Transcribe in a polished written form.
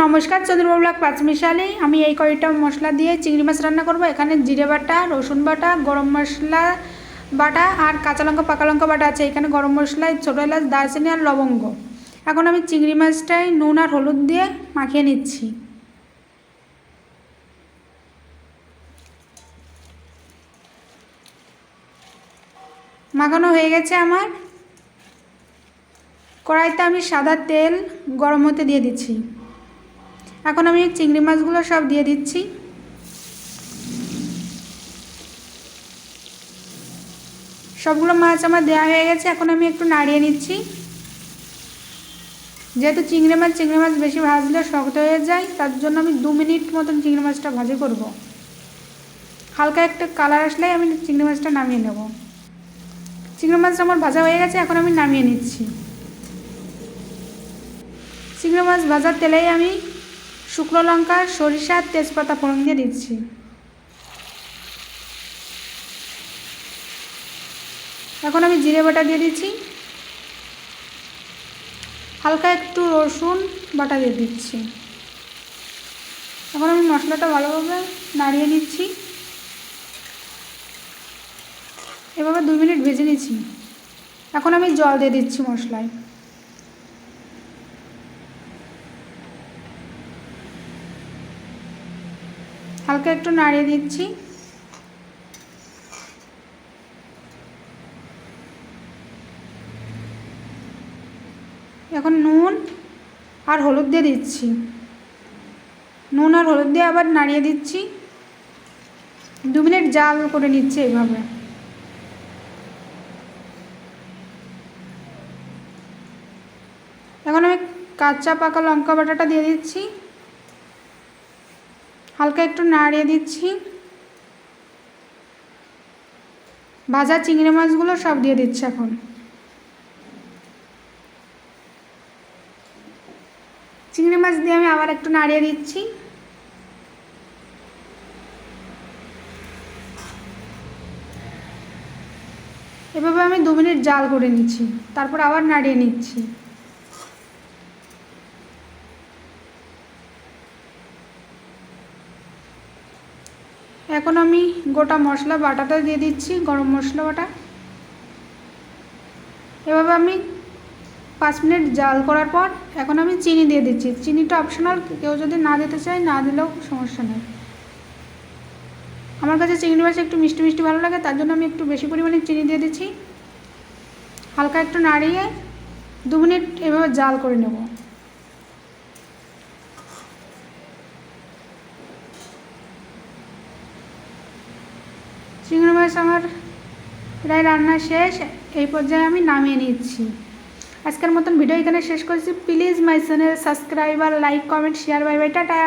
নমস্কার, চন্দ্রবাবু ব্লগ পাঁচমিশালি। আমি এই কয়টা মশলা দিয়ে চিংড়ি মাছ রান্না করব। এখানে জিরে বাটা, রসুন বাটা, গরম মশলা বাটা আর কাঁচা লঙ্কা পাকা লঙ্কা বাটা আছে। এখানে গরম মশলা, ছোটো এলাচ, দারচিনি আর লবঙ্গ। এখন আমি চিংড়ি মাছটাই নুন আর হলুদ দিয়ে মাখিয়ে নিচ্ছি। মাখানো হয়ে গেছে আমার। কড়াইতে আমি সাদা তেল গরম হতে দিয়ে দিচ্ছি। এখন আমি চিংড়ি মাছগুলো সব দিয়ে দিচ্ছি। সবগুলো মাছ আমার দেওয়া হয়ে গেছে। এখন আমি একটু নাড়িয়ে নিচ্ছি। যেহেতু চিংড়ি মাছ বেশি ভাজলে শক্ত হয়ে যায়, তার জন্য আমি 2 মিনিট মতন চিংড়ি মাছটা ভাজি করব। হালকা একটা কালার আসলেই আমি চিংড়ি মাছটা নামিয়ে নেব। চিংড়ি মাছটা আমার ভাজা হয়ে গেছে, এখন আমি নামিয়ে নিচ্ছি। চিংড়ি মাছ ভাজার তেলেই আমি শুকনো লঙ্কা, সরিষা, তেজপাতা ফোড়ন দিয়ে দিচ্ছি। এখন আমি জিরে বাটা দিয়ে দিচ্ছি। হালকা একটু রসুন বাটা দিয়ে দিচ্ছি। এখন আমি মশলাটা ভালোভাবে নাড়িয়ে নিচ্ছি। এভাবে 2 মিনিট ভেজে নিচ্ছি। এখন আমি জল দিয়ে দিচ্ছি মশলায়। হালকা একটু নাড়িয়ে দিচ্ছি। এখন নুন আর হলুদ দিয়ে দিচ্ছি। নুন আর হলুদ দিয়ে আবার নাড়িয়ে দিচ্ছি। 2 মিনিট জাল করে নিচ্ছি এইভাবে। এখন আমি কাঁচা পাকা লঙ্কা বাটাটা দিয়ে দিচ্ছি। হালকা একটু নাড়িয়ে দিচ্ছি। ভাজা চিংড়ি মাছগুলো সব দিয়ে দিচ্ছি। এখন চিংড়ি মাছ দিয়ে আমি আবার একটু নাড়িয়ে দিচ্ছি। এভাবে আমি 2 মিনিট জাল করে নিচ্ছি, তারপর আবার নাড়িয়ে নিচ্ছি। এখন আমি গোটা মশলা বাটাটা দিয়ে দিচ্ছি, গরম মশলা বাটা। এভাবে আমি 5 মিনিট জাল করার পর এখন আমি চিনি দিয়ে দিচ্ছি। চিনিটা অপশনাল, কেউ যদি না দিতে চায় না দিলেও সমস্যা নেই। আমার কাছে চিংড়ি মাছ একটু মিষ্টি মিষ্টি ভালো লাগে, তার জন্য আমি একটু বেশি পরিমাণে চিনি দিয়ে দিচ্ছি। হালকা একটু নাড়িয়ে 2 মিনিট এভাবে জাল করে নেব। চিংড়ি মাছ আমার প্রায় রান্না শেষ। এই পর্যায়ে আমি নামিয়ে নিচ্ছি। আজকের মতন ভিডিও এখানে শেষ করছি। প্লিজ মাই চ্যানেল সাবস্ক্রাইব আর like, comment, share. Bye bye, tata.